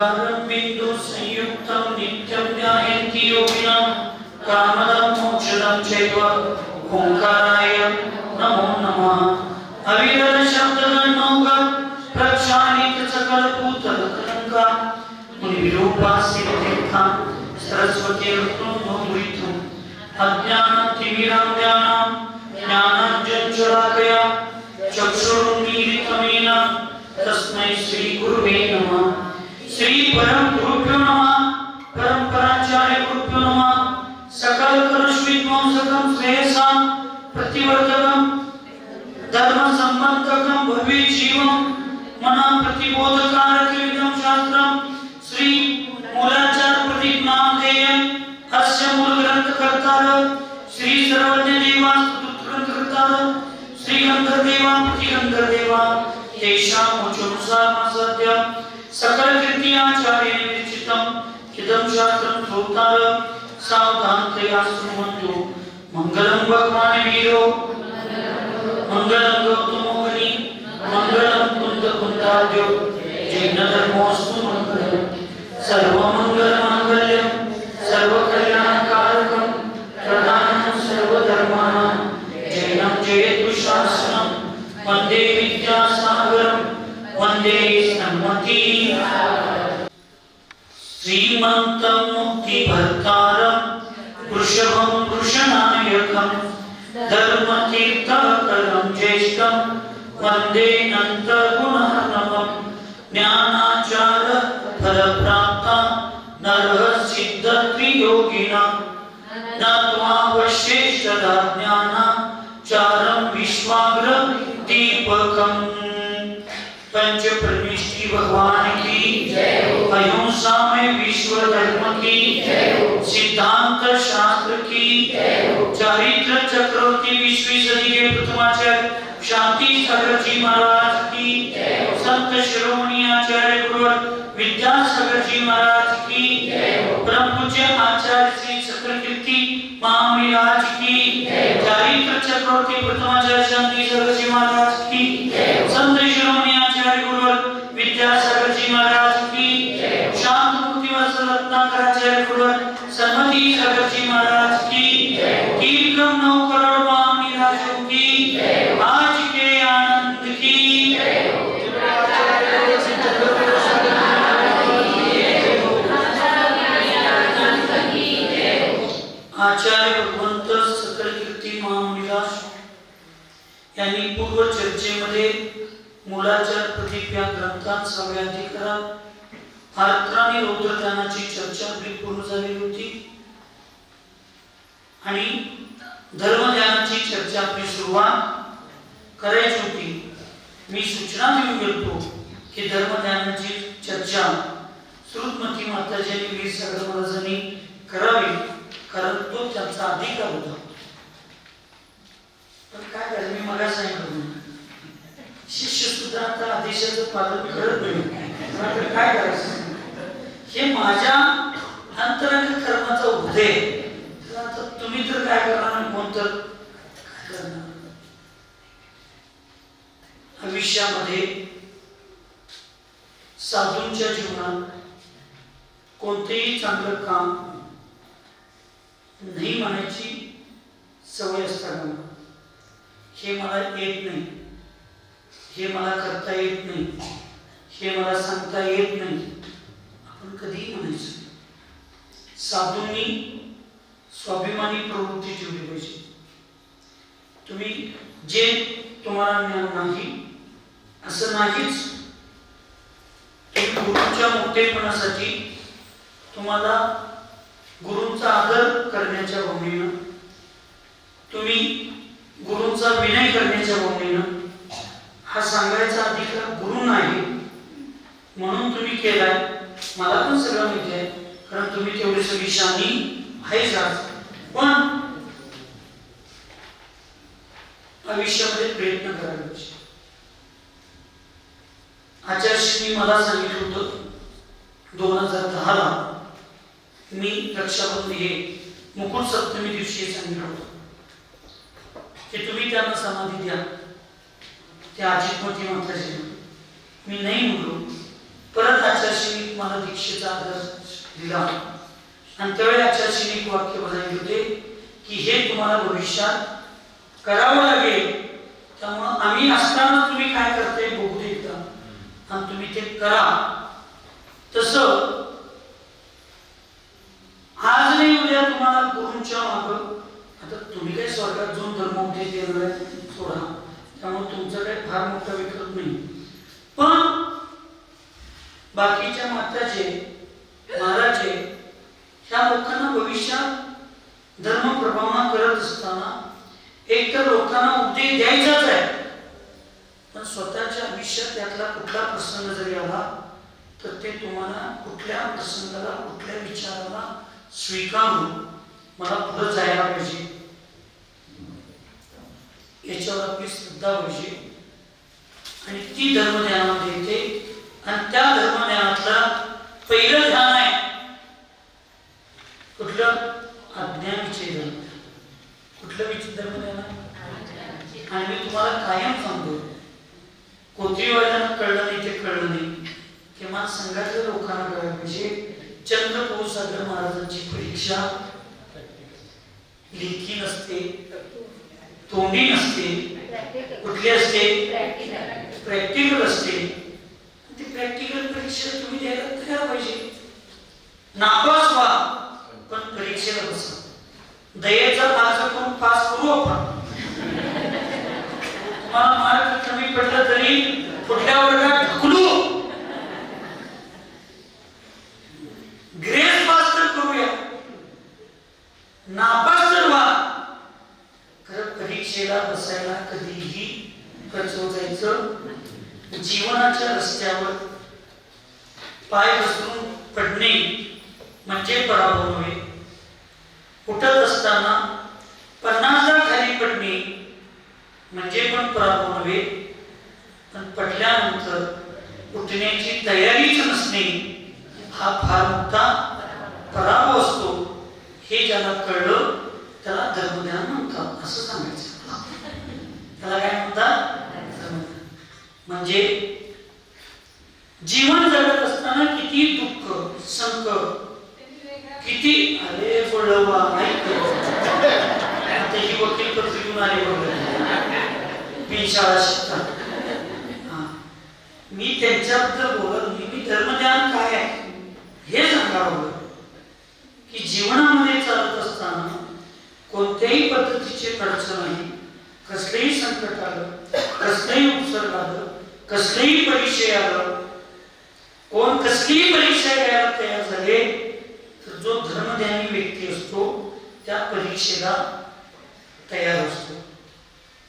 बिंदु संयुक्तं नित्यं ध्यायन्ति योगिनः कामदं मोक्षदं चैव ओंकाराय नमो नमः। अविरल शब्दगणोगा प्रक्षालित सकल भूतलकलंका मुनिरूपासितीर्था सरस्वती रत्नोमुरितुम् अज्ञानतिमिरान्ध्यानां ज्ञानाञ्जनशलाकया चक्षुरुन्मीलितं येन तस्मै श्री गुरुवे नमः। श्री परम गुरुभ्यो नमः। परंपराचार्य गुरुभ्यो नमः। सकल कलुषविध्वंसकं श्रेयसां प्रतिवर्धकं धर्म संबंधकं भव्य जीवं मना प्रतिबोधकारकमिदं शास्त्रं श्री मूलाचार्य प्रदीप नामधेयं अस्य मूल ग्रंथकर्तार श्री सर्वज्ञ देवा स्तुत्रग्रंथकर्तार श्री गंधर्वदेवा प्रतिगंधर्वदेवा तेषां मुचुनुसारमसद्य सकल कीर्ति आचार्य विरचितं इदं शास्त्रं श्रोतार सावधानतया शृण्वन्तु। मंगलं भगवान् वीरो मंगलं गौतमो मुनि मंगलं कुन्दकुन्दार्यो जैन धर्मोऽस्तु मंगलम्। सर्वमंगलमाङ्गल्यं सर्वकल्याणकारकं प्रधानं सर्वधर्माणां जैनं जयतु शासनं वन्दे विद्यासागरं वन्दे सम्मति श्रीमन्तं मुक्तिभर्तारं वृषभं वृषनायकं धर्मतीर्थकरं ज्येष्ठं वन्दे अनन्तगुणार्णवं। ज्ञानाचार फलप्राप्ता नरः सिद्धत्रियोगिनां नत्वावशेषदा ज्ञानाचारं विश्वाग्र दीपकम्। पंच परमेष्टि भगवान की जय हो। अहिंसा में विश्व धर्म की जय हो। सिद्धांत शास्त्र की जय हो। चारित्र चक्रवर्ती 20वीं सदी के प्रथमाचार्य शांति सागर जी महाराज की जय हो। संत शिरोमणि आचार्य गुरुवर विद्यासागर जी महाराज की जय हो। परम पूज्य आचार्य श्री चक्रकीर्ति महाराज की जय हो। चारित्र चक्रवर्ती प्रथमाचार्य शांति सागर जी महाराज की जय हो। संत शिरोमणि आचार्य गुरुवर विद्यासागर जी महाराज की शांत मुक्ति वत्सल रत्नाकराचार्य गुरुवर सन्मति सागर जी महाराज की कीर्तन 9 करोड़ महाराजों की आज के आनंद की आचार्य भगवंत सकल कीर्ती महामुनिदास यांनी पूर्व चर्चेमध्ये मूलाचार प्रदीप या ग्रंथात 6व्या अधिकारात आर्द्र आणि रौद्र ध्यानाची चर्चा पूर्ण झाली होती आणि धर्म ध्यानाची चर्चा आपली सुरुवात करायची होती। मी सूचना देऊन गेलो की धर्म ध्यानाची चर्चा श्रुतमती माताजींनी वीर सागर महाराजांनी करावी कारण तो त्यांचा अधिकार होता। पण काय झालं मी मला सांगितलं शिष्य सुद्धा आता आदेशाचं पालन करत नाही तर काय करायचं हे माझ्या अंतरंग कर्माचा उदय आता तुम्ही तर काय करणार कोण तर काय करणार। आयुष्यामध्ये साधूंच्या जीवनात कोणतेही चांगलं काम नाही म्हणायची सवय असताना हे मला येत नाही हे मला करता येत नाही हे मला सांगता येत नाही आपण कधीही म्हणायचं। साधूंनी स्वाभिमानी प्रवृत्ती ठेवली पाहिजे। तुम्ही जे तुम्हाला ज्ञान नाही असं नाहीच तुम्ही गुरूंच्या मोठेपणासाठी तुम्हाला गुरूंचा आदर करण्याच्या भावनेनं तुम्ही गुरूंचा विनय करण्याच्या भावनेनं हा सांगायचा अधिकार गुरु नाही म्हणून तुम्ही केलाय मला पण सगळं माहिती आहे कारण तुम्ही तेवढी सगळी शानी आहेच आज पण आयुष्यामध्ये प्रयत्न करायला पाहिजे। आचार्यांनी मला सांगितलं होतं 2010 ला मी रक्षाबंधन हे मुकुट सप्तमी दिवशी सांगितलं होतं की तुम्ही त्यांना समाधी द्या त्या अजितमती माताजींना। मी नाही म्हणलो परत आचार्यांनी मला दीक्षेचा आदेश दिला आणि त्यावेळी आचार्यांनी एक वाक्य बोलले होते की हे तुम्हाला भविष्यात करावं लागेल, त्यामुळे आम्ही असताना तुम्ही काय करते बघू दे एकदा आणि तुम्ही ते करा. तसं आज नाही उद्या तुम्हाला गुरूंच्या मागं, आता तुम्ही काही स्वर्गात जाऊन धर्मोपदेश देणार आहे सोडा, त्यामुळे तुमचं काही फार मोठा विक्रम नाही, पण बाकीच्या माताचे महाराजे ह्या लोकांना भविष्यात धर्म प्रभावना करत असताना एक तर लोकांना उपदेश द्यायचाच आहे, पण स्वतःच्या आयुष्यात त्यातला कुठला प्रसंग जरी आला तर ते तुम्हाला कुठल्या प्रसंगाला कुठल्या विचाराला स्वीकारून मला पुढे जायला पाहिजे याच्यावर आपली श्रद्धा पाहिजे आणि ती धर्मज्ञानामध्ये येते. आणि त्या धर्मज्ञानातला पहिलं ध्यान आहे कुठलं? अज्ञानीचे धर्म. कुठलं धर्मज्ञान? आणि मी तुम्हाला कायम सांगतो, कोथळीवाल्यांना कळलं नाही ते कळलं नाही, किंवा संघातल्या लोकांना कळलं पाहिजे. चंद्रपूर सागर महाराजांची परीक्षा लेखी नसते, तोंडी नसते, कुठली असते? प्रॅक्टिकल असते. ती प्रॅक्टिकल परीक्षा तुम्ही द्यायला तयार पाहिजे. नापास व्हा पण परीक्षेला बसा. दयेचा अर्ज करून पास करू आपण. तुम्हाला मार्क कमी पडला तरी कुठल्या वर्गात ढकलू, ग्रेस पास तर करूया, नापास तर व्हा, खरं परीक्षेला बसायला कधीही खचवून जायचं. जीवनाच्या रस्त्यावर पाय घसरून पडणे म्हणजे पराभव नव्हे. उठत असताना 50 खाली पडणे म्हणजे पण पराभव नव्हे, पण पडल्यानंतर उठण्याची तयारीच नसणे हा फार मोठा पराभव असतो. हे ज्याला कळलं त्याला धर्मज्ञान म्हणतात असं सांगायचं. त्याला काय म्हणतात? म्हणजे जीवन जगत असताना किती दुःख संकट, किती अरे बोलवा आता ही वकील पत्र घेऊन आले बघ मी शाळा शिकतात. मी त्यांच्याबद्दल बोलत नाही, मी धर्मज्ञान काय आहे हे सांगा बघ की जीवनामध्ये चालत असताना कोणत्याही पद्धतीचे अडचण नाही, कसलेही संकट आलं, कसलेही उपसर्ग आलं, कसलेही परीक्षा आलं, कोण कसलीही परीक्षा घ्यायला तयार झाले तर जो धर्मज्ञानी व्यक्ती असतो त्या परीक्षेला तयार असतो.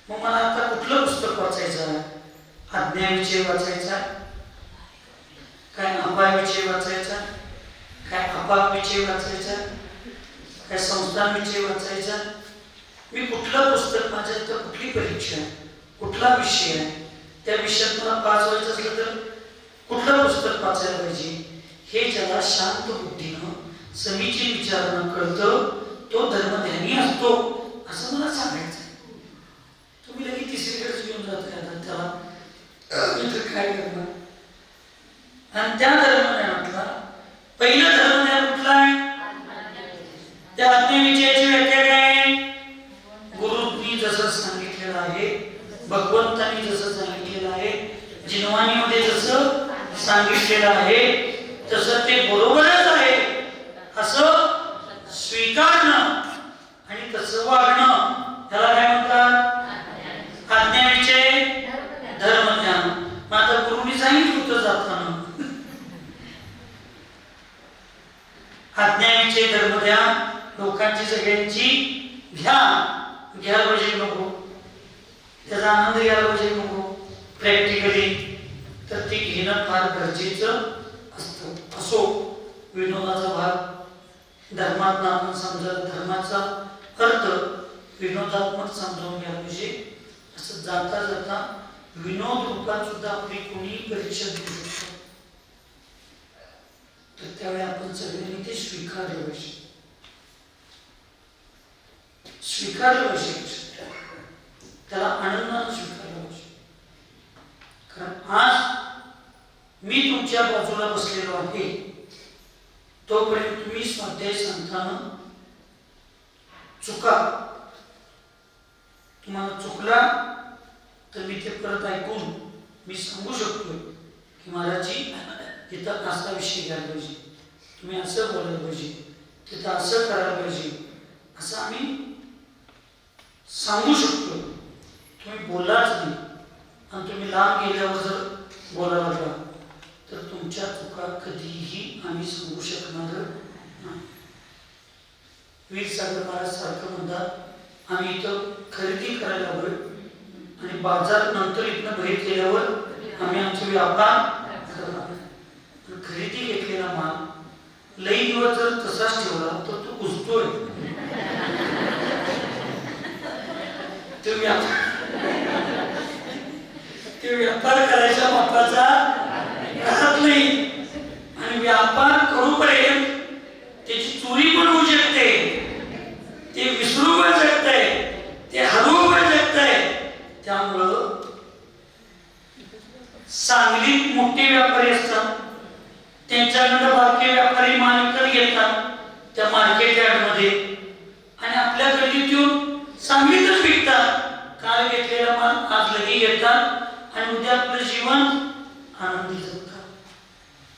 मग मला आता कुठलं पुस्तक वाचायचं आहे? अज्ञाविषय वाचायचा, काय अपायविषय वाचायचा, काय अपाकविषय वाचायचा, काय संस्थानविषय वाचायचा? मी कुठलं पुस्तक माझ्या तर कुठली परीक्षा आहे, कुठला विषय आहे, त्या विषयात मला पास व्हायचं असलं तर कुठलं पुस्तक वाचायला पाहिजे हे ज्याला शांत बुद्धीनं समीचीन विचारानं कळतं तो धर्मज्ञानी असतो असं मला सांगायचं. तुम्ही लगेच तिसरीकडेच घेऊन जाताय आता त्याला, मी तर काय करणार? आणि त्या धर्मज्ञानातला पहिलं धर्मज्ञान कुठलं आहे? त्या आत्मविषयाची व्याख्या काय? गुरुंनी जसं सांगितलेलं आहे, भगवंतांनी जसं सांगितलेलं आहे, जिनवानीमध्ये जसं सांगितलेलं आहे तसं ते बरोबरच आहे असं स्वीकारणं आणि तसं वागणं त्याला काय म्हणतात? आज्ञाविषय धर्मज्ञान. मग आता गुरुनी सांगितलं होतं जाताना आज्ञाविषय धर्मज्ञान लोकांची सगळ्यांची घ्यायला पाहिजे नको, त्याचा आनंद घ्यायला पाहिजे नको प्रॅक्टिकली, तर ते घेणं फार गरजेचं असतं. असो विनोदाचा भाग धर्मातनं आपण समजा धर्माचा अर्थ विनोदात्मक समजावून घ्यायला पाहिजे. असं जाता जाता विनोद रूपात सुद्धा आपली कोणी परीक्षा देऊ शकतो, तर त्यावेळी आपण सगळ्यांनी ते स्वीकारलं पाहिजे. स्वीकारलं पाहिजे, त्याला आनंदानं स्वीकारलं पाहिजे. कारण आज मी तुमच्या बाजूला बसलेलो आहे, तोपर्यंत तुम्ही स्वाध्याय सांगताना चुका, तुम्हाला चुकला तर मी ते परत ऐकून मी सांगू शकतो की महाराजजी तिथं असा विषय घ्यायला पाहिजे, तुम्ही असं बोलायला पाहिजे, तिथं असं करायला पाहिजे, असं आम्ही सांगू शकतो. तुम्ही बोललाच नाही आणि तुम्ही लांब गेल्यावर जर बोलायला लागला तर तुमच्या चुका कधीही आम्ही सांगू शकणार नाही. वीरसागर महाराज सारखं म्हणतात, आम्ही इथं खरेदी करायला हवं आणि बाजार नंतर इथनं बाहेर केल्यावर आम्ही आमचा व्यापार करणार. खरेदी घेतलेला माल लई दिवस जर तसाच ठेवला तर तो कुजतोय. ते व्यापार करायच्या मापाचा राहत नाही आणि व्यापार करूपर्यंत त्याची चोरी पण होऊ शकते, ते विसरू पण शकते, ते हरवू पण शकते. त्यामुळं सांगलीत मोठे व्यापारी असतात, त्यांच्याकडे बारके व्यापारी माल विकत घेतात त्या मार्केट यार्डमध्ये आणि आपल्या गल्लीत येऊन सांगलीतच विकतात. काल घेतलेला माल आज लगेच घेतात आणि उद्या आपलं जीवन आनंदी जगतात.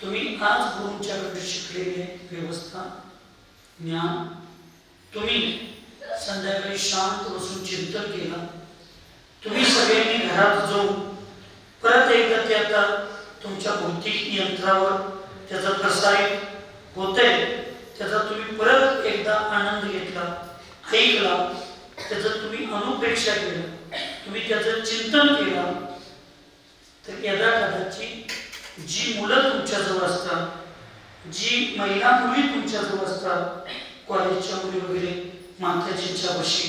तुम्ही आज गुरूंच्याकडे शिकलेले व्यवस्था ज्ञान तुम्ही संध्याकाळी शांत बसून चिंतन केलं. तुम्ही सगळ्यांनी घरात जाऊन परत एकदा ते आता तुमच्या भौतिक यंत्रावर त्याचा प्रसारित होतंय, त्याचा तुम्ही परत एकदा आनंद घेतला, ऐकला, त्याचं तुम्ही अनुपेक्षा केलं, तुम्ही त्याचं चिंतन केलं, तर यदा कदाचित जी मुलं तुमच्याजवळ असतात, जी महिला मुली तुमच्याजवळ असतात, कॉलेजच्या मुली वगैरे माताजींच्या बशी,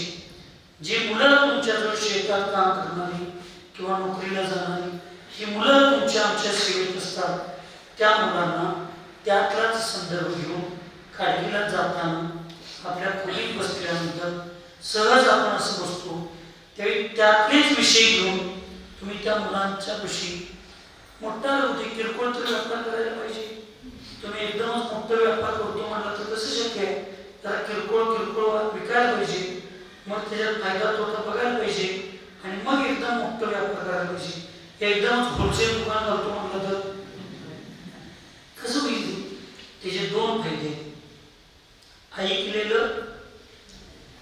जी मुलं तुमच्याजवळ शेतात काम करणारी किंवा नोकरीला जाणारी, ही मुलं तुमच्या आमच्या सेवेत असतात, त्या मुलांना त्यातलाच संदर्भ घेऊन काढीला जाताना आपल्या खोलीत बसल्यानंतर सहज आपण असं बसतो त्यावेळी त्यातलेच विषय घेऊन तुम्ही त्या मुलांच्या बशी मोठा होते किरकोळ तर व्यापार करायला पाहिजे. तुम्ही एकदमच मोठा व्यापार करतो म्हटलं तर कसं शक्य आहे? जरा किरकोळ विकायला पाहिजे, मग त्याच्यात फायदा तोटा बघायला पाहिजे आणि मग एकदम मोठा व्यापार करायला पाहिजे. एकदमच होलसेल दुकान घालतो म्हटलं तर कसं होईल? त्याचे दोन फायदे. ऐकलेलं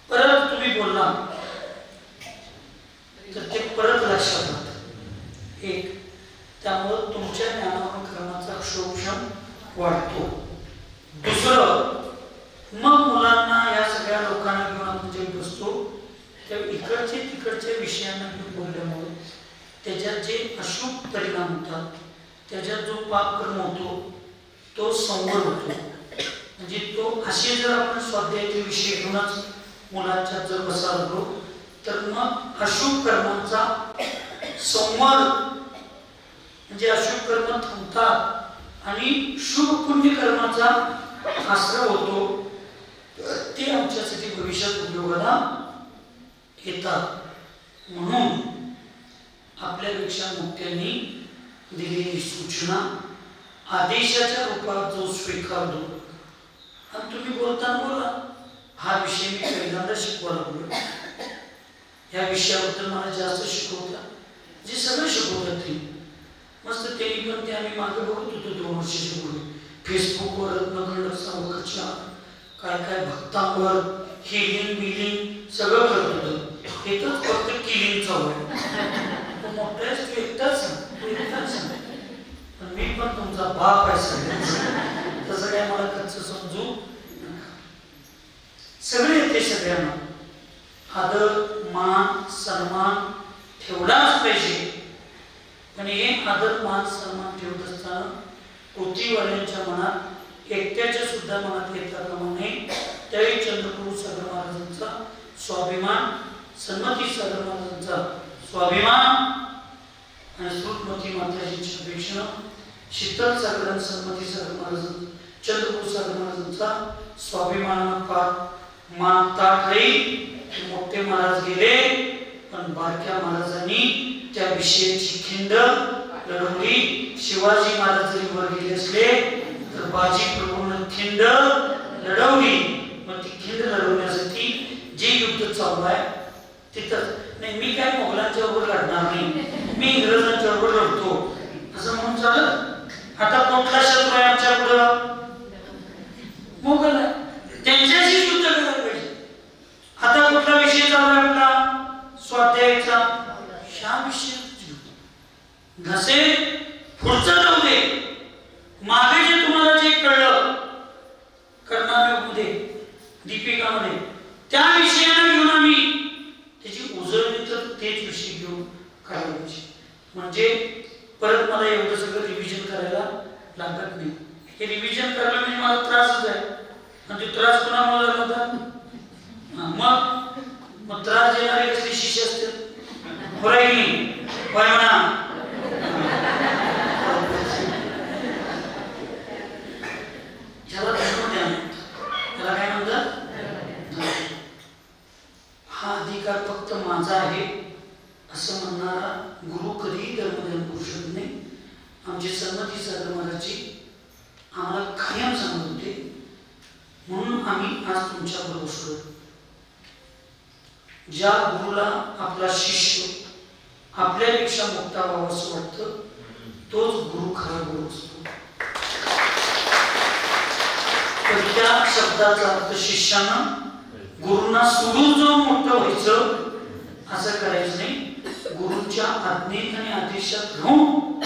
परत तुम्ही बोलला तर ते परत लक्षात राहतं. एक, त्यामुळं तुमच्या ज्ञानावर करण्याचा क्षोभक्षम वाढतो. दुसरं, मग मुलांना या सगळ्या लोकांना घेऊन आपण जे बसतो त्या इकडचे तिकडच्या विषयांना घेऊन बोलल्यामुळे त्याच्यात जे अशुभ परिणाम होतात, त्याच्यात जो पाप कर्म होतो तो संवर होतो. म्हणजे तो असे जर आपण स्वाध्यायाचे विषय घेऊनच मुलांच्या जर बसावलो तर मग अशुभ कर्मांचा संवर, म्हणजे अशुभ कर्म थांबतात आणि शुभ पुण्य कर्माचा आश्रय होतो. ते आमच्यासाठी भविष्यात उपयोगाला येतात. म्हणून आपल्यापेक्षा मोठ्यांनी दिलेली सूचना आदेशाच्या रूपात जो स्वीकारतो आणि तुम्ही बोलताना बोला, हा विषय मी पहिल्यांदा शिकवायला लागलो, ह्या विषयाबद्दल मला जास्त शिकवतात, जे सगळं शिकवतात ते मस्त. त्यांनी पण ते आम्ही मागे बघत होतो 2 वर्षाच्या पूर्वी फेसबुकवर रत्नखंड सावकाच्या काय भक्तांवर हिलिंग बिलिंग सगळं करत होतं. एकच फक्त किलिंग चालू आहे. मोठा आहेस तू एकटाच सांग, पण मी पण तुमचा बाप आहे सगळ्यांचा, तसं काय मला कच्चं समजू नका. सगळे येते सगळ्यांना आदर मान सन्मान ठेवलाच पाहिजे. पण हे आदर मान सन्मान ठेवत असताना पृथ्वीवाल्यांच्या मनात एकट्याच्या सुद्धा मनात येता कामा नये. त्यावेळी चंद्रपूर सागर महाराजांचा स्वाभिमान, सन्मती सागर महाराजांचा स्वाभिमान आणि श्रुतमती माताजींच्या अपेक्षेनं शीतल सागर आणि सन्मती सागर महाराज, चंद्रपूर सागर महाराजांचा स्वाभिमानानं पार मान ताट राहील. मोठे महाराज गेले पण बारक्या महाराजांनी त्या विषयाची खिंड लढवली. शिवाजी महाराज जरी वर गेले असले तर बाजी प्रभूने खिंड लढवली. मग ती खिंड लढवण्यासाठी जे युद्ध चालू आहे तिथं नाही, मी काय मोगलांच्या बरोबर लढणार नाही, मी इंग्रजांच्या बरोबर लढतो असं म्हणून चालत. आता कुठला शत्रू आहे आमच्या पुढं? मोगल आहे, त्यांच्याशी युद्ध करायला पाहिजे. आता कुठला विषय चालू आहे आपला? स्वाध्यायाचा. ह्या विषयी नसेल पुढचं जाऊ दे, मागे जे तुम्हाला जे कळलं कर्नाटकमध्ये दीपिकामध्ये त्या विषयाला घेऊन आम्ही त्याची उजळणी तर तेच विषय घेऊन करायला पाहिजे. म्हणजे परत मला एवढं सगळं रिव्हिजन करायला लागत नाही. हे रिव्हिजन करायला म्हणजे मला त्रासच आहे. म्हणजे त्रास कोणामुळे झाला होता? मग त्रास देणारे कसले शिष्य असतील? बरं की नाही? होय म्हणा. त्याला धर्मज्ञान, त्याला काय म्हणतात? हा अधिकार फक्त माझा आहे असं म्हणणारा गुरु कधीही धर्मज्ञान करू शकत नाही. आमचे सन्मती सागर महाराजजी आम्हाला कायम सांगत होते, म्हणून आम्ही आज तुमच्याबरोबर बसलो. ज्या गुरुला आपला शिष्य आपल्यापेक्षा मोठा व्हावा असं वाटतं तोच गुरु खरा गुरु असतो. तर त्या शब्दाचा अर्थ शिष्यानं गुरुंना सोडून जाऊन मोठं व्हायचं असं करायचं नाही. गुरुंच्या आज्ञेत आणि आदेशात राहून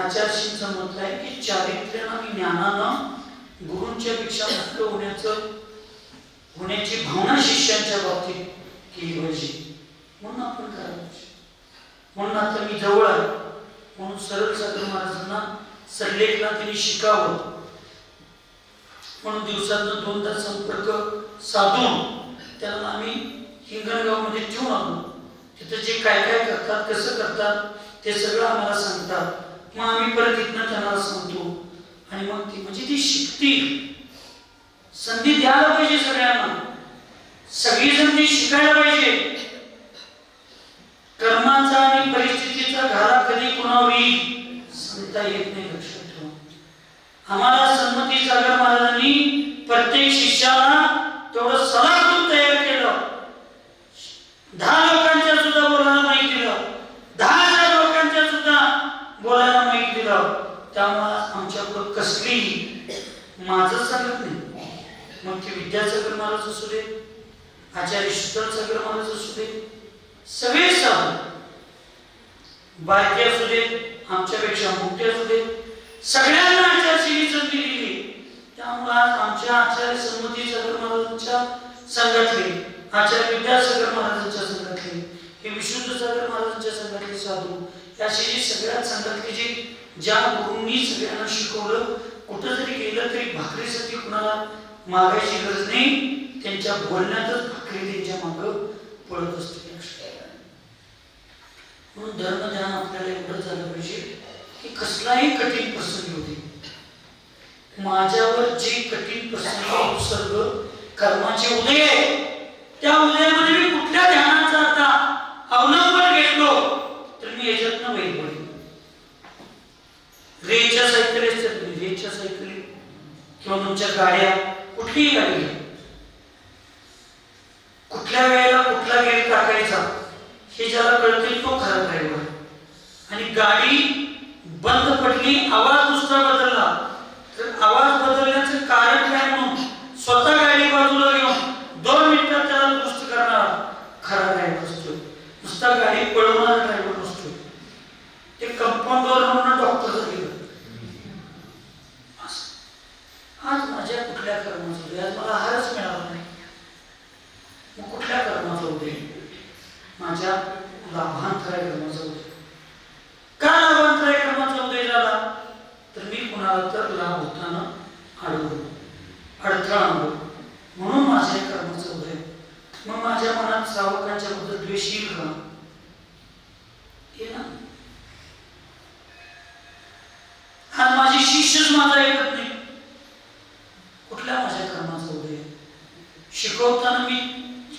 आचार्यशींचं मत आहे की चारित्र्यानं आणि ज्ञानानं गुरुंच्या पेक्षा मोठं होण्याची भावना शिष्यांच्या बाबतीत केली पाहिजे. म्हणून आपण करायला पाहिजे. म्हणून आता मी जवळ आहे म्हणून सरळ सागर महाराजांना सल्लेखला त्यांनी शिकावं म्हणून दिवसातून 2दा संपर्क साधून त्यांना आम्ही हिंगणगाव मध्ये ठेवून आलो. तिथं जे काय काय करतात, कसं करतात ते सगळं आम्हाला सांगतात. मग आम्ही परत इथनं त्यांना सांगतो आणि मग ती म्हणजे ती शिकतील. संधी द्यायला पाहिजे सगळ्यांना, सगळीजण ती शिकायला पाहिजे. कर्माचा आणि परिस्थितीचा घाला कधी कुणावर येईल सांगता येत नाही. लक्षात ठेवा. आम्हाला सन्मती सागर महाराजांनी प्रत्येक शिष्याला तेवढं सलाखून तयार केलं. 10 लोकांच्या सुद्धा बोलायला माहिती दिलं, 10,000 लोकांच्या सुद्धा बोलायला माहिती दिलं. त्यामुळे आमच्याकडं कसलीही माझं सांगत नाही. मग ते विद्यासागर महाराज असू दे, आचार्य शीतल सागर महाराज असू दे, सगळे साधू बारके असू दे, आमच्यापेक्षा मोठे असू दे, सगळ्यांना आचार्यशींनी संधी दिली. त्यामुळे आज आमच्या आचार्य सन्मती सागर महाराजांच्या संघातले, आचार्य विद्यासागर महाराजांच्या संघातले, हे विशुद्ध सागर महाराजांच्या संघातले साधू, अशी सगळ्यात संघातले जे ज्या गुरूंनी सगळ्यांना शिकवलं, कुठं जरी गेलं तरी भाकरीसाठी कुणाला मागायची गरज नाही. त्यांच्या बोलण्यातच भाकरी त्यांच्या मागं पडत असते. म्हणून धर्मज्ञान आपल्याला एवढं झालं पाहिजे की कसलाही कठीण प्रसंग होते, माझ्यावर जे कठीण प्रसंग उपसर्ग कर्माचे उदय आहे त्या उदयामध्ये मी कुठल्या ध्यानाचा आता अवलंबन घेतलो तर मी याच्यातनं बाहेर पडेल. रेच्या सायकली असतात, रेच्या सायकली किंवा तुमच्या गाड्या, कुठलीही गाडी कुठल्या वेळेला कुठला गेअर टाकायचा हे ज्याला कळते तो खरा ड्रायव्हर. आणि गाडी बंद पडली, आवाज दुसरा बदलला तर आवाज बदलण्याचं कारण काय म्हणून स्वतः गाडी बाजूला घेऊन 2 मिनिटात त्याला दुरुस्त करणारा खरा ड्रायव्हर असतो. नुसता गाडी पळवणारा ड्रायव्हर नसतो. ते कंपाऊंडर म्हणून डॉक्टर झाले. आज माझ्या कुठल्या कर्माचं उदय, आज मला आहारच मिळाला नाही, मग कुठल्या कर्माचं उदय? माझ्या लाभांतराय कर्माचा उदय. का लाभांतराय कर्माचा उदय झाला? तर मी कुणाला तर लाभ होताना अडवलो, अडथळा आणलो, म्हणून माझ्या कर्माचा उदय. मग माझ्या मनात श्रावकांच्या बद्दल द्वेष येईल का? ना आज माझे शिष्यच माझा ऐकत नाही, कुठल्या माझ्या कर्माचा उदय? शिकवताना मी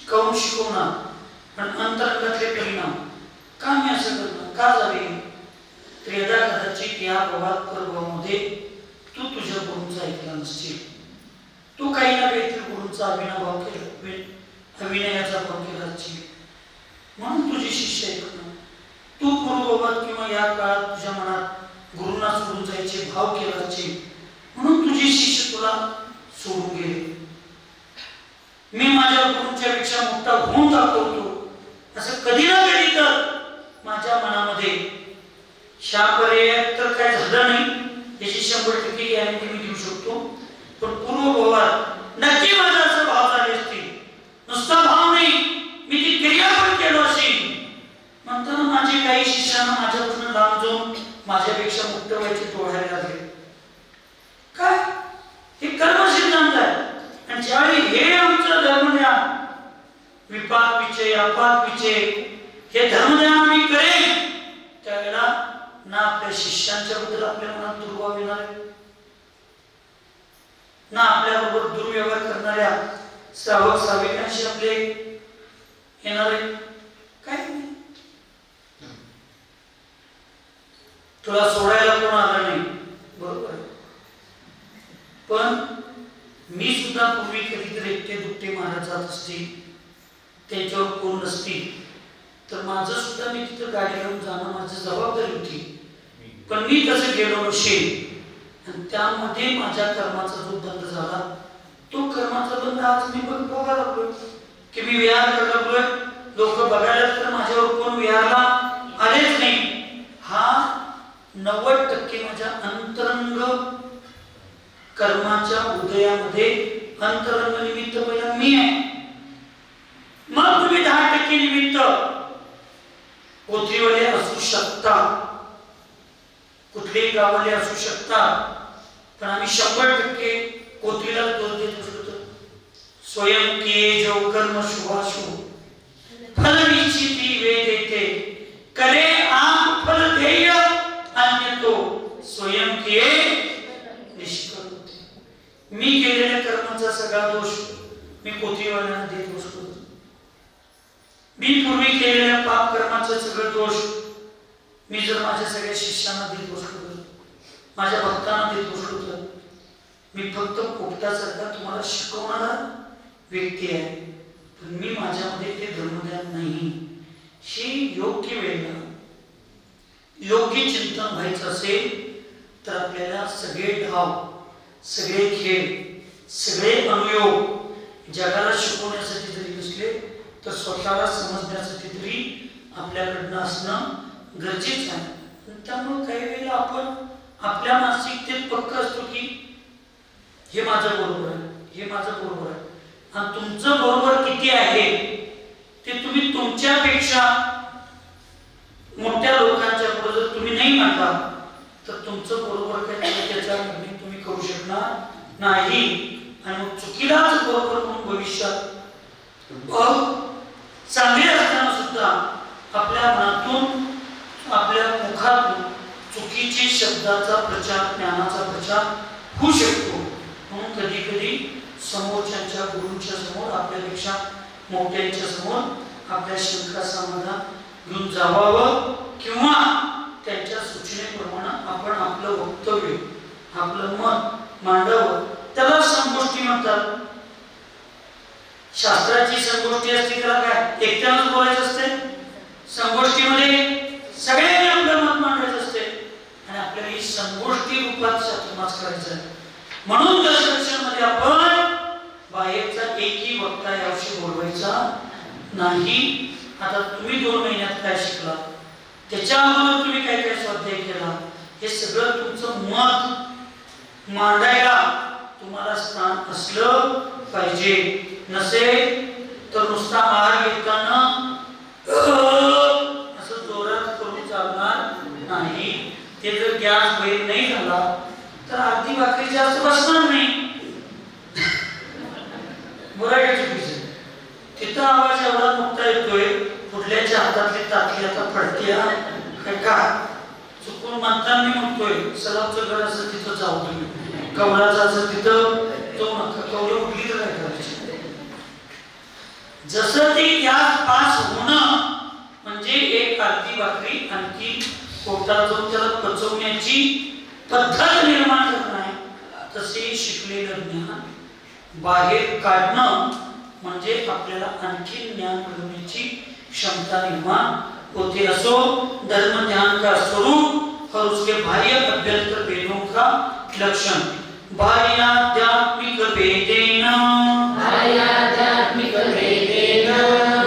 कौन शिकवणार पण अंतर्गतले परिणाम का मी असं करणार, का झाले या भवात परभवामध्ये तू तुझ्या गुरूंचा ऐकला नसशील. तू काही ना काहीतरी गुरूंचा अविनाभाव केला, अविनयाचा भाव केला असशील म्हणून तुझे शिष्य ऐकणार. तू पूर्ववत किंवा या काळात तुझ्या मनात गुरूंना सोडून जायचे भाव केला असशील म्हणून तुझे शिष्य तुला सोडून गेले. मी माझ्या गुरूंच्या पेक्षा मोठा होऊन दाखवतो असं कधी ना कधी तर माझ्या मनामध्ये शापर्यंत तर काय झालं नाही याची 100% गॅरंटी मी देऊ शकतो. पण पूर्वभावात नक्की माझा असं भाव झाले असतील. नुसता भाव नाही, मी ती क्रिया पण केलो असेल. म्हणताना माझे काही शिष्यांना माझ्यापासून लांब जाऊन माझ्यापेक्षा मोठं व्हायचे तोडायला लागले. काय हे कर्म सिद्धांत आहे. आणि ज्यावेळी हे आमचं धर्मज्ञान विपाक विचय अपाक विचय हे धर्मज्ञान मी करेन त्यावेळेला ना आपल्या शिष्यांच्या बद्दल आपल्या मनात दुर्भाव येणार आहे, ना आपल्याबरोबर दुर्व्यवहार करणाऱ्या श्रावक श्राविकांशी आपले येणार आहे. काय नाही. तुला सोडायला कोण आलं नाही बरोबर, पण मी सुद्धा पूर्वी कधीतरी एकटे दुखते महाराज जात असते, त्यांच्यावर कोण नसतील तर माझं सुद्धा मी तिथं गाडी घेऊन जाणं माझी जबाबदारी होती. पण मी तसं गेलो नसेल आणि त्यामध्ये माझ्या कर्माचा जो बंद झाला तो कर्माचा बंद आज मी बघायला लागलोय की मी विहार करायला लागलोय. लोक बघायला तर माझ्यावर कोण विहारला आलेच नाही. हा 90% माझ्या अंतरंग कर्माच्या उदयामध्ये अंतरंग निमित्त पहिला मी आहे. मग तुम्ही 10% निमित्त कोथरीवाले असू शकता, कुठलेही गावाले असू शकता, पण आम्ही 100% कोथरीला दोष देत असतो. स्वयं किए जो कर्म शुभाशु फल निश्चिती वे देते करे आम फल ध्येय अन्य तो स्वयं किए निष्फळ होते. मी केलेल्या कर्माचा सगळा दोष मी कोथरीवाल्यांना देत बसतो. मी पूर्वी केलेल्या पाप कर्माचा सगळं दोष मी जर माझ्या सगळ्या शिष्यांना देत बसलो, माझ्या भक्तांना देत बसलो तर मी फक्त पोपटासारखा तुम्हाला शिकवणारा व्यक्ती आहे. पण मी माझ्यामध्ये ते धर्मज्ञान नाही. हे योग्य वेळेला योग्य चिंतन व्हायचं असेल तर आपल्याला सगळे डाव, सगळे खेळ, सगळे अनुयोग जगाला शिकवण्यासाठी जरी नसले तर स्वतःला समजण्यासाठी तरी आपल्याकडनं असणं गरजेचं आहे. त्यामुळे काही वेळेला आपण आपल्या मानसिकतेत पक्का असतो की हे माझं बरोबर आहे, हे माझं बरोबर आहे. आणि तुमचं बरोबर किती आहे ते तुम्ही तुमच्यापेक्षा मोठ्या लोकांच्या पुढे जर तुम्ही नाही म्हणता तर तुमचं बरोबर काय त्याचा निर्णय तुम्ही करू शकणार नाही. आणि मग चुकीलाच बरोबर म्हणून भविष्यात चांगले असताना सुद्धा आपल्या मनातून आपल्या मुखातून चुकीचे शब्दाचा प्रचार, ज्ञानाचा प्रचार होऊ शकतो. म्हणून कधी कधी समोरच्या गुरूंच्या समोर, आपल्यापेक्षा मोठ्यांच्या समोर आपल्या शंका समाधान घेऊन जावावं किंवा त्यांच्या सूचनेप्रमाणे आपण आपलं वक्तव्य, आपलं मत मांडावं. त्याला संगोष्ठी म्हणतात. शास्त्राची संगोष्ठी असते त्याला काय एकट्यानंच बोलायचं असते. संगोष्ठीमध्ये सगळ्यांनी आपलं मत मांडायचं असते आणि आपल्याला ही संगोष्ठी रूपात चातुर्मास करायचं आहे. म्हणून दर्शनामध्ये आपण बाहेरचा एकही वक्ता याविषयी बोलवायचा नाही. आता तुम्ही 2 महिन्यात काय शिकला, त्याच्या अगोदर तुम्ही काय काय स्वाध्याय केला, हे सगळं तुमचं मत मांडायला तुम्हाला स्थान असलं पाहिजे. नसेल तर नुसता आहार घेताना असं जोरात करून चालणार नाही. ते जर गॅस बाहेर नाही झाला तर अर्धी भाकरी जास्त बसणार नाही. तिथं आवाज एवढा मोठा येतोय, कुठल्याच्या हातातली तातली आता फडक्या का चुकून म्हणताना मी म्हणतोय सलामचं घर असं तिथं जाऊ तुम्ही, कवळाचं असं तिथं जाऊ नका. कवळं उठली तर काय करायची. जसं ते गॅस पास होणं म्हणजे एक अर्धी भाकरी आणखी पोटात जाऊन त्याला पचवण्याची पद्धत निर्माण करणं आहे. तसे शिकलेलं ज्ञान बाहेर काढणं म्हणजे आपल्याला आणखी ज्ञान मिळवण्याची क्षमता निर्माण होते. असो धर्म ध्यान का स्वरूप और उसके बाह्य अभ्यंतर भेदों का लक्षण. बाह्याध्यात्मिक भेदेन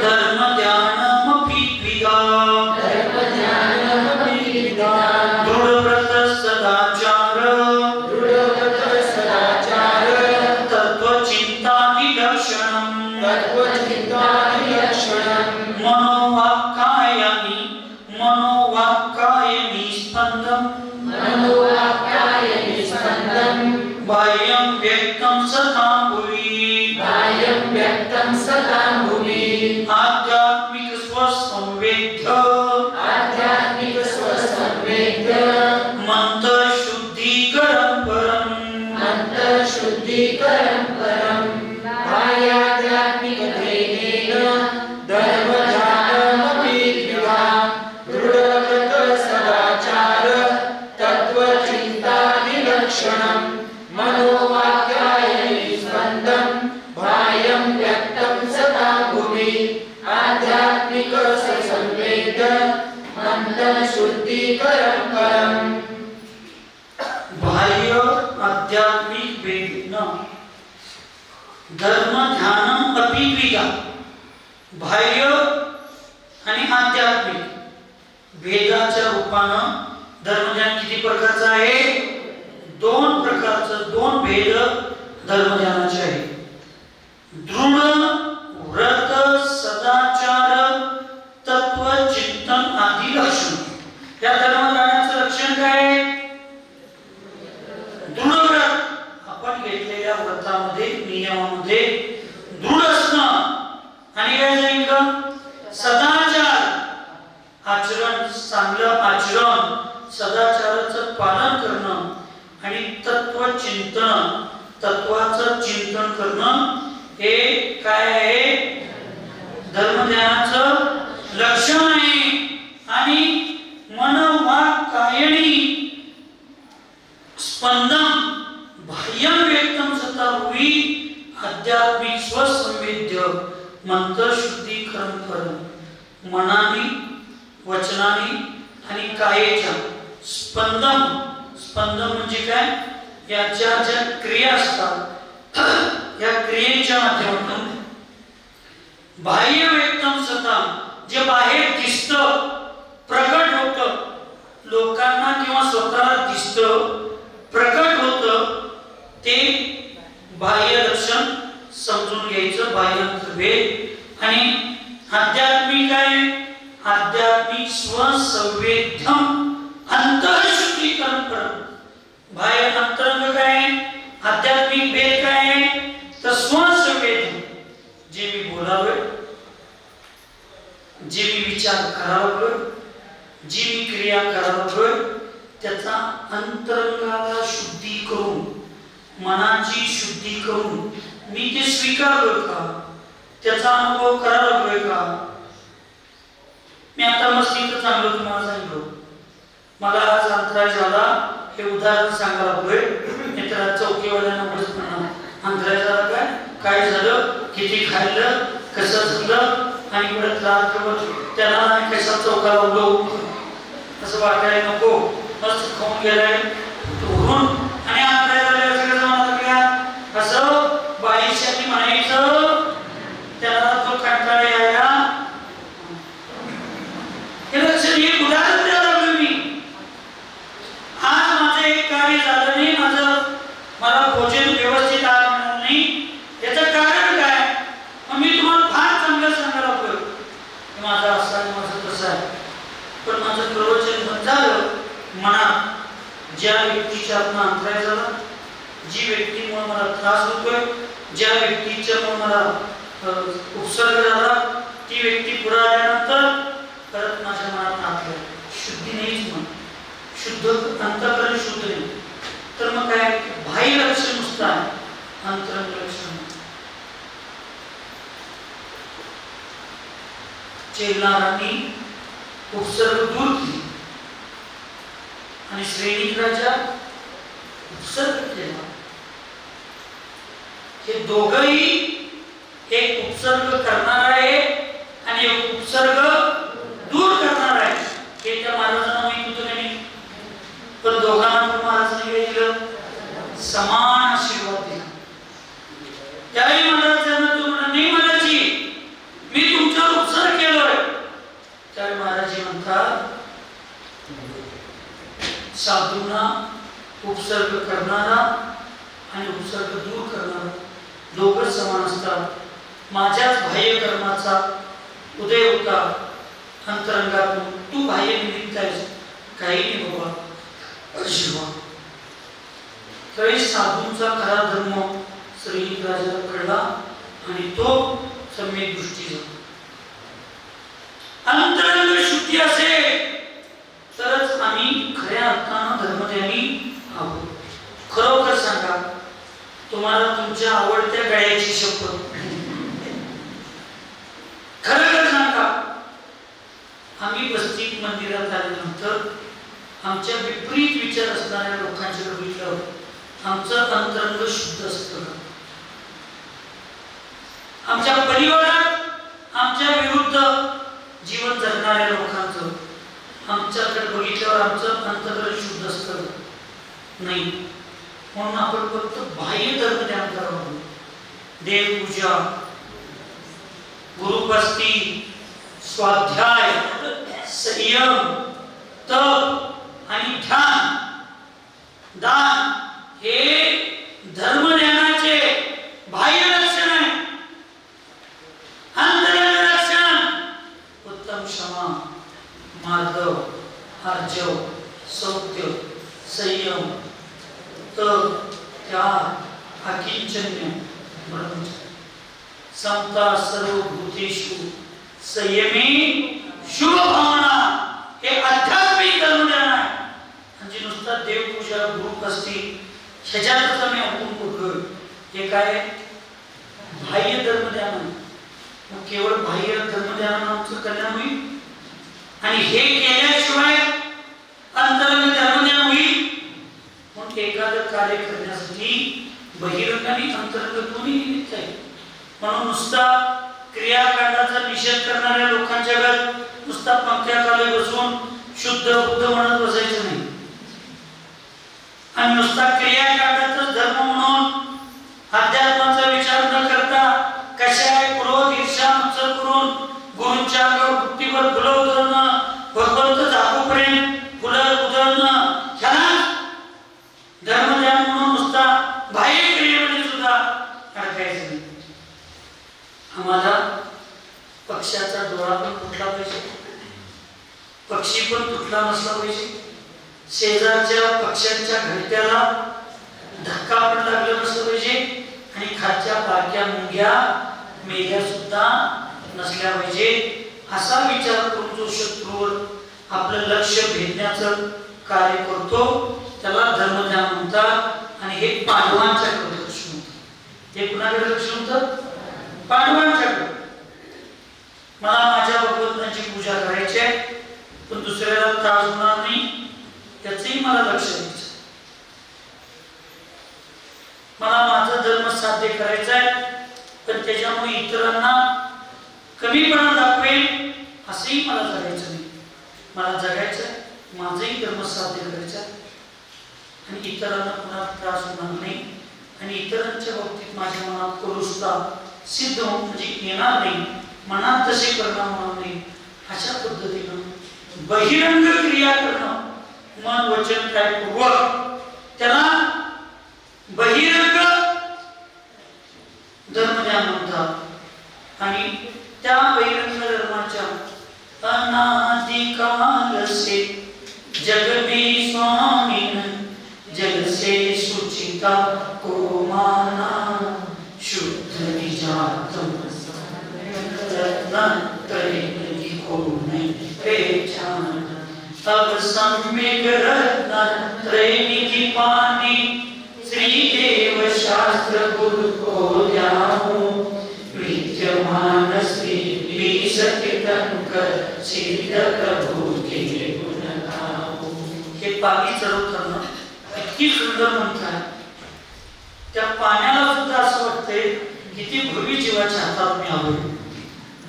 धर्म ध्यानमपि द्विधा दृढव्रत सदाचार तत्वचिंतादि लक्षणम् मनोवाक्कायनि स्पन्दम् बाह्यं व्यक्तं सतां भुवि आध्यात्मिक स्वसंवेद्य मंत्रशुद्धीकरं परम् बाह्याध्यात्मिक भेदेन धर्मध्यानमपि द्विधा दृढव्रत सदाचार तत्त्वचिन्तादि लक्षणम् मनोवाक्कायनि स्पन्दम् बाह्यं व्यक्तं सतां भुवि आध्यात्मिक स्वसंवेद्य मंत्रशुद्धीकरं परम्. बाह्य आध्यात्मिक भेदेन धर्म ध्यानम अपि द्विधा. बाह्य आणि आध्यात्मिक भेदाच्या रूपानं धर्मध्यान किती प्रकारचं आहे? दोन प्रकारचं, दोन भेद धर्मध्यानाचे आहे. दृढ व्रत सदाचार तत्व चिंतन आदी लक्षण. या धर्मध्यानाचं लक्षण काय आहे? दृढ व्रत, आपण घेतलेल्या व्रतामध्ये नियमामध्ये दृढ असणं आणि काय सांगितलं? सदाचार, आचरण, चांगलं आचरण, सदाचाराचं पालन करणं आणि तत्वचिंतन, तत्वाचं चिंतन करणं हे काय आहे? धर्मध्यानाचं लक्षण आहे. आणि मनोवाक्कायनि स्पंदम बाह्यं व्यक्तं सतां भुवि आध्यात्मिक स्वसंवेद्य मंत्रशुद्धीकरण परम्. मनाने, वचनाने आणि कायेच्या स्पंदम, स्पंदन म्हणजे काय? याच्या ज्या क्रिया असतात या क्रियेच्या माध्यमातून बाह्य व्यक्तं सतां, जे बाहेर दिसतं, प्रकट होतं, लोकांना किंवा स्वतःला दिसतं, प्रकट होतं, ते बाह्य लक्षण समजून घ्यायचं, बाह्य अंतर्भेद. आणि आध्यात्मिक आहे? आध्यात्मिक स्वसंवेद्यम अंतःशुद्धीकरण परम्. बाह्य अंतरंग काय आहे? आध्यात्मिक भेद काय आहे? तर स्वसंवेद्य, जे मी बोलावे, जे मी विचार करावे, जी मी क्रिया करावे, त्याचा अंतरंगाला शुद्धी करून, मनाची शुद्धी करून मी ते स्वीकारलोय का? त्याचा अनुभव करायला लागलोय का? मी आता मस्त इथं चांगलं तुम्हाला सांगितलं, मला आज अंतराय झाला हे उदाहरण सांगायला लागलोय. मित्र चौकीवाल्यांना बस म्हणा, अंतराय झाला काय झालं, किती खाल्लं, कसं झालं, आणि परत रात्रभर त्याला कसा चौका लावलो असं वाटायला नको. मस्त खाऊन गेलाय उरून आणि अंतराय झालं असं कसं म्हणा, असं बाईसाठी म्हणायचं. त्याला तो कंटाळा यायला हे लक्षण, हे उदाहरण द्यायला लागलो मी. आज माझं एक कार्य झालं नाही, मला भोजन व्यवस्थित आज मिळालं नाही, याचं कारण काय? मग मी तुम्हाला फार चांगलं सांगायला लागलो, माझं असं आहे, माझं तसं आहे. पण माझं प्रवचन बंद झालं, मनात ज्या व्यक्तीच्या आत्मा अंतराय झाला, जी व्यक्तीमुळे मला त्रास होतोय, ज्या व्यक्तीच्यामुळे मला उपसर्ग झाला, ती व्यक्ती पुढे आल्यानंतर परत माझ्या मनात आतलं शुद्धी नाहीच, मन शुद्ध, अंतःकरण शुद्ध नाही. तर मग काय? बाह्य लक्षण नुसतं आहे, अंतरंग लक्षण. चेलनारांनी उपसर्ग दूर केली, आणि श्रेणी राजा उपसर्ग केला. हे दोघही एक उपसर्ग करणार आहे आणि एक उपसर्ग दूर करणार आहे. हे त्या महाराजांना माहित होतं का नाही? पण दोघांना पण महाराजांनी काय दिलं? समान आशीर्वाद दिला. त्यावेळी महाराजांना तो म्हणा नाही महाराजी मी तुमच्यावर उपसर्ग केलोय. त्यावेळी महाराजी म्हणतात साधूंना उपसर्ग करणारा आणि उपसर्ग दूर करणारा दोघं समान असतात. माझ्याच बाह्य कर्माचा उदय होता अंतरंगातून. तू बाह्य निमित्त आहेस काही नाही बाबा आशीर्वाद. त्यावेळी साधूंचा खरा धर्म श्री राजाला कळला आणि तो सम्यक दृष्टी झाला. अंतरंग शुद्धी असेल तरच आम्ही खऱ्या अर्थानं धर्मध्यानी आहोत. खरोखर सांगा तुम्हाला तुमच्या आवडत्या गळ्याची शपथ खरं सांगा आम्ही बस्तीत मंदिरात आल्यानंतर आमच्या विपरीत विचार असणाऱ्या लोकांच्या बघितल्यावर आमचं अंतरंग शुद्ध असतं. आमच्या परिवारात आमच्या विरुद्ध जीवन जगणाऱ्या लोकांचं आमच्याकडे बघितल्यावर आमचं अंतरंग शुद्ध असतं नाही. म्हणून आपण फक्त बाह्य धर्म ध्यान करावं. देवपूजा, गुरुपस्ती, स्वाध्याय, संयम, तप आणि ध्यान, दान हे धर्मध्यानाचे बाह्य लक्षण आहे. अंतरंग लक्षण उत्तम क्षमा, मार्दव, आर्जव, सौत्य, संयम, तप, त्याग, अकिंचन्य, ब्रह्मचर्य, समता सर्वभूतेषु संयमी शुभ भावना हे आध्यात्मिक धर्मज्ञान आहे. म्हणजे नुसता देवपूजा गुरुपस्ती ह्याच्यातच आम्ही आपण करतोय हे काय बाह्य धर्मज्ञान. मग केवळ बाह्य धर्मज्ञानानं आमचं कल्याण होईल आणि हे केल्याशिवाय अंतरंग धर्मज्ञान होईल. मग एखादं कार्य करण्यासाठी बहिरंग आणि अंतरंग दोन्ही निमित्त आहे. म्हणून नुसता क्रियाकांडाचा निषेध करणाऱ्या लोकांच्या गत नुसता पंख्याखाली बसून शुद्ध बुद्ध म्हणत बसायचं नाही आणि नुसता क्रियाकांडाचाच धर्म म्हणून अध्यात्माचा विचार न करता कशाय क्रोध ईर्ष्या मत्सर करून गुरूंच्या अंगावर बुद्धीवर फुलं उधळणं, भगवंत झाकूपर्यंत फुलं उधळणं ह्याला धर्मज्ञान म्हणून नुसता बाह्य क्रियेमध्ये सुद्धा अडकायचं नाही. आम्हाला पक्षाचा डोळा पण फुटला पाहिजे, पक्षी पण तुटला नसला पाहिजे, शेजारच्या पक्ष्यांच्या घरट्याला धक्का पण लागला नसला पाहिजे आणि खालच्या बारक्या मुंग्या मेल्या सुद्धा नसल्या पाहिजे. असा विचार करून जो शत्रूवर आपलं लक्ष भेदण्याचं कार्य करतो त्याला धर्मज्ञान म्हणतात. आणि हे पांडवांच्याकडे लक्ष होतं. हे कुणाकडे लक्ष होतं? पांडवांच्याकडे. मला माझ्या भगवंतांची पूजा करायची आहे पण दुसऱ्याला त्रास होणार नाही त्याचंही मला लक्ष द्यायचं. मला माझा धर्म साध्य करायचा आहे पण त्याच्यामुळे इतरांना कमीपणा दाखवेल असंही मला जगायचं नाही. मला जगायचं आहे, माझंही धर्म साध्य करायचं आहे आणि इतरांना पुन्हा त्रास होणार नाही आणि इतरांच्या बाबतीत माझ्या मनात करुषता सिद्ध म्हणजे येणार नाही, मनात तसे परिणाम होणार नाही. अशा पद्धतीनं बहिरंग क्रिया करणं मन वचन काय पूर्वक त्याला बहिरंग धर्मज्ञान म्हणतात. आणि त्या बहिरंग धर्माच्या अनादिकाल से जग में स्वामीन जग से सुचिता को माना शुद्ध निजातम रत्न को नहीं पहचान. तब सम्यक रत्न त्रैनिधि पानी श्री देव शास्त्र गुरु को जाऊं. विद्यमान श्री विसकितन कर सिद्ध प्रभु के गुण गाऊं. हे पाणी चढवताना इतकी सुंदर म्हणतात, त्या पाण्याला सुद्धा असं वाटतंय की ती भव्य जीवाच्या हातात मी आलोय.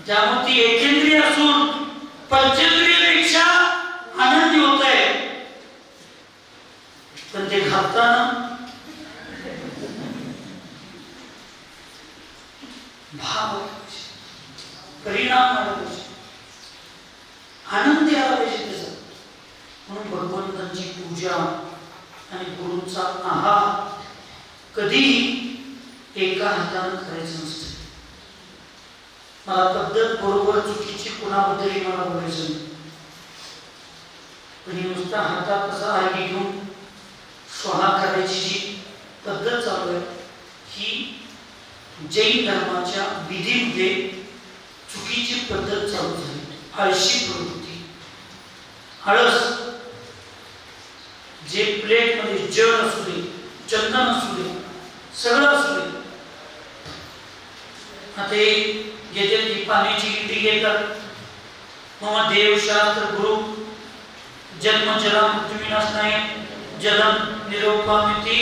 त्यामुळे ती एकेंद्रिय असून पंचेंद्रियपेक्षा आनंदी होत आहे. पण ते घालताना भाव परिणाम आला पाहिजे, आनंद यायला पाहिजे त्याचा. म्हणून भगवंतांची पूजा आणि गुरूंचा आहार कधीही एका हाताने करायचं नसतं. मला पद्धत बरोबर चुकीची कुणाबद्दलही मला बोलायचं नाही, पण नुसता हातात कसा आगी घेऊन स्वाहा करायची जी पद्धत चालू आहे ही जैन धर्माच्या विधीमध्ये चुकीची पद्धत चालू झाली. आळशी प्रवृत्ती, आळस. जे प्लेट मध्ये जळ असू दे, चंदन असू दे, सगळं असू दे, आता येथे ती पाण्याची इंडी घेतात. मग देवशास्त्र गुरु जन्म जला मृत्युविनाश नाही जलम निरोपामिती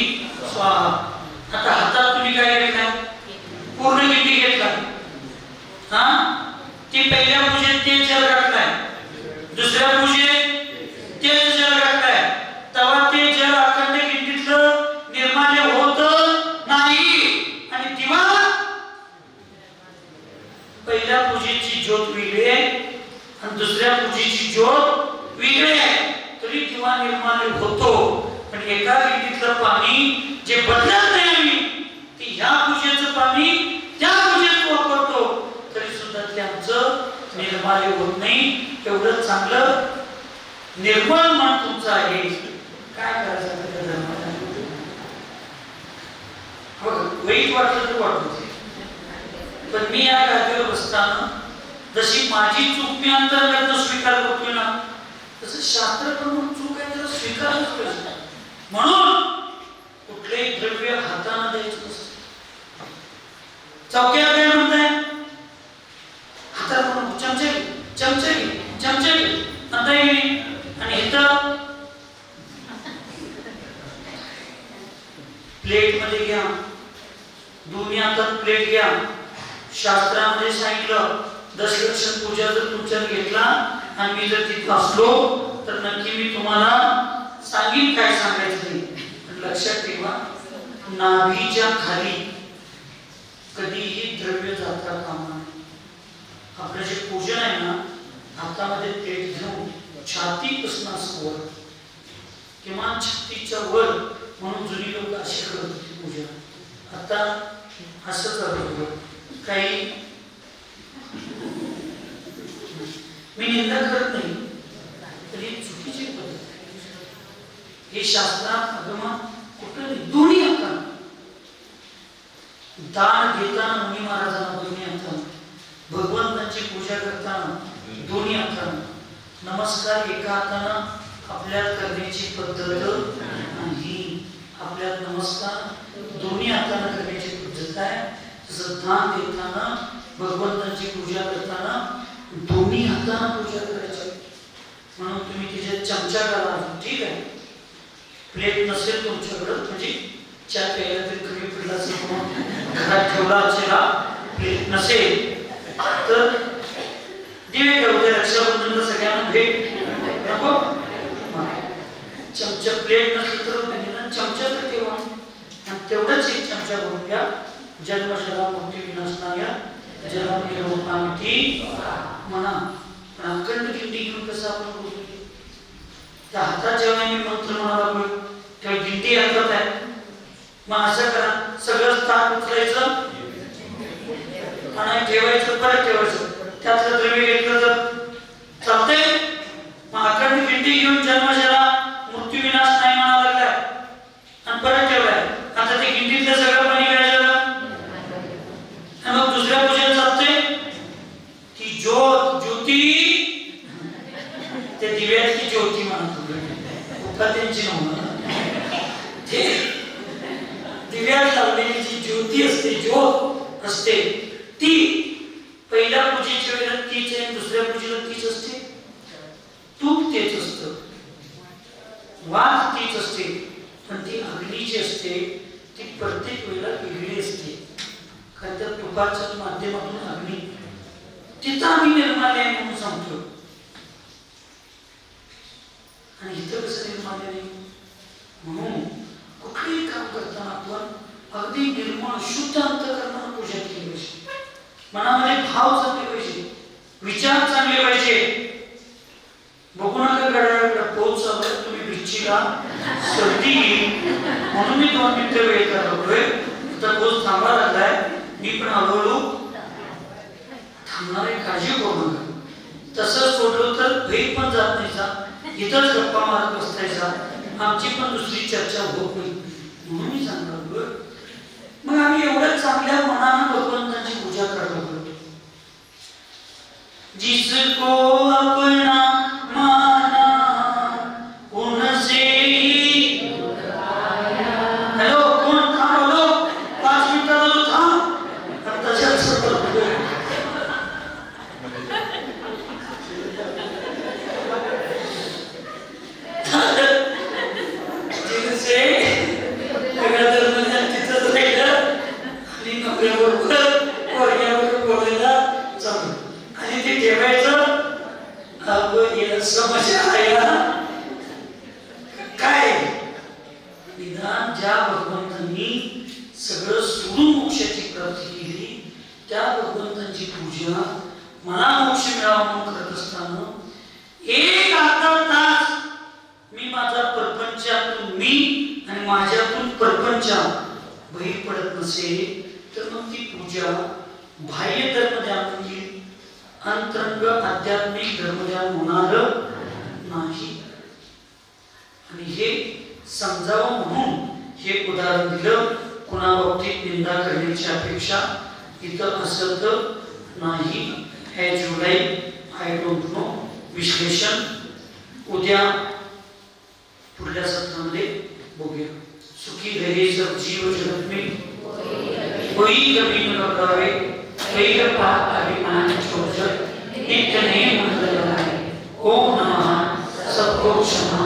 स्वाहा. आता हातात तुम्ही काय घेतला? पूर्ण इंडी घेतला. हा, ती पहिल्या पूजेत ते जल घातलाय, दुसऱ्या पूजेत तेच जल घातलाय. तेव्हा ते जल अखंड गिंडीतलं निर्माल्य होत नाही. आणि दिवा पहिल्या पूजेची ज्योत वेगळी आहे आणि दुसऱ्या पूजेची ज्योत वेगळी आहे, तरी दिवा निर्माल्य होतो. पण एका गिंडीतलं पाणी जे बदलत नाही आम्ही, ते ह्या पूजेचं पाणी त्या पूजेत वापरतो, तरी सुद्धा ते आमचं निर्माल्य होत नाही. एवढं चांगलं निर्मळ मन तुमचं आहे. काय करायचं त्या धर्माला? वाईट वाटलं तर वाटत, पण मी या गादीवर बसताना जशी माझी चूक मी अंतर्गत स्वीकार करतोय ना, तसं शास्त्र पण चूक आहे त्याला स्वीकारच पाहिजे. म्हणून कुठलेही द्रव्य हाताने द्यायचं नसतं. चौक्यात काय म्हणताय? हातात म्हणून चमचे म्हणता येईल. आणि इथं प्लेट मध्ये घ्या, दोन्ही हातात प्लेट घ्या. शास्त्रामध्ये सांगितलं दशलक्षण पूजा जर तुमच्यात घेतला आणि मी जर तिथे असलो तर नक्की मी तुम्हाला सांगेन काय सांगायचं नाही. पण लक्षात ठेवा, नाभीच्या खाली कधीही द्रव्य जाता कामा नये. आपलं जे पूजन आहे ना, हातामध्ये प्लेट घेऊन छातीपासून असं वर किंवा छातीच्या वर, म्हणून जुनी लोक अशी करत होती पूजा. आता असं करत काही मी निंदा करत नाही, तरी चुकीची पद्धत आहे. हे शास्त्रात आगमन कुठं नाही. दोन्ही हाताने दान देताना मुनी महाराजांना दोन्ही हाताने, भगवंतांची पूजा करताना दोन्ही हाताने, नमस्कार एका हाताने आपल्यात करण्याची पद्धत नाही. आपल्यात नमस्कार दोन्ही हाताने करण्याची पद्धत आहे. तसं दान देताना, भगवंतांची पूजा करताना दोन्ही हाताने पूजा करायची. म्हणून तुम्ही तिच्यात चमचा घाला, ठीक आहे. प्लेट नसेल तुमच्याकडे, म्हणजे चहा प्यायला तरी कमी पडला असेल, घरात ठेवला असेल, प्लेट नसेल तर दिवे ठेवते. रक्षाबंधनला सगळ्यांना भेट नको. चमचा प्लेट नसेल तर चमचा तर ठेवा, आणि तेवढंच एक चमचा भरून घ्या. जन्मशला मुक्ती विनाशनाय जलम निरोपामिती म्हणा. पण अखंड गिंडी घेऊन कसं आपण बोलतो? त्या हातात जेव्हा मी मंत्र म्हणाला तेव्हा गिंडी हातात आहे. मग असं करा, सगळं ताट उचलायचं आणि ठेवायचं, परत ठेवायचं. त्यातलं द्रव्य घेतलं तर चालतंय. मग अखंड गिंडी घेऊन जन्मशला मृत्यू विनाश नाही म्हणायला लागलाय आणि परत ठेवलाय. आता ते गिंडीतलं सगळं पाणी काय झालं? आणि मग दुसऱ्या पूजेला चालतंय. ती ज्योती त्या दिव्यातली ज्योती म्हणतो का त्यांची नव्हतं, ते दिव्यात लावलेली जी ज्योती असते, ज्योत असते, ती पहिल्या पूजेच्या वेळेला तीच आहे, दुसऱ्या पूजेला तीच असते. तूप तेच असतं, वाण कृपाच्या माध्यमातून अग्नी, तिथं आम्ही निर्माल्य आहे म्हणून सांगतो. आणि इथं कसं निर्माल्य नाही म्हणून कुठलंही काम करताना आपण अगदी निर्मळ शुद्ध अंतःकरणाने पूजा केली पाहिजे. मनामध्ये भाव चांगले पाहिजे, विचार चांगले पाहिजे. बघू नका गडाकडे पोहोच चालू तुम्ही भिच्चीला सर्दी म्हणून मी 2 मिनिटं वेळ करतोय. आता पोच थांबा लागलाय, मी पण हळूहळू थांबणार आहे, काळजी करू नका. तसं सोडलं तर भेट पण जात नाही सा, इथंच गप्पा मारत बसतायचा, आमची पण दुसरी चर्चा होत नाही म्हणून मी सांगणार. मग आम्ही एवढ्या चांगल्या मनानं भगवंताची पूजा करतो. जिसको अपना माना उनसे ही. हॅलो कोण थांबलो 5 मिनिटं झालो थांब. आताच्या समस्या आहे काय. निदान ज्या भगवंतांनी सगळं सोडून मोक्षाची प्राप्ती केली त्या भगवंतांची पूजा मला मोक्ष मिळावा म्हणून करत असताना 1 अर्धा तास मी माझा प्रपंचातून मी आणि माझ्यातून प्रपंच बाहेर पडत नसेल तर मग ती पूजा बाह्य धर्मध्यान म्हणजे अंतरंग आध्यात्मिक धर्मध्यान होणार नाही. आणि हे समजावं म्हणून हे उदाहरण दिलं. कुणाबाबतीत निंदा करण्याची अपेक्षा इथं असत नाही. हे जुलै आय डोंट नो विश्लेषण उद्या पुढल्या सत्रामध्ये बघूया. सुखी रहे सब जीव जगत में, कोई कभी न घबरावे, कैर पाप अभिमान छोड़ नित्य नेम मंगल गाए. ओम नमः सबको क्षमा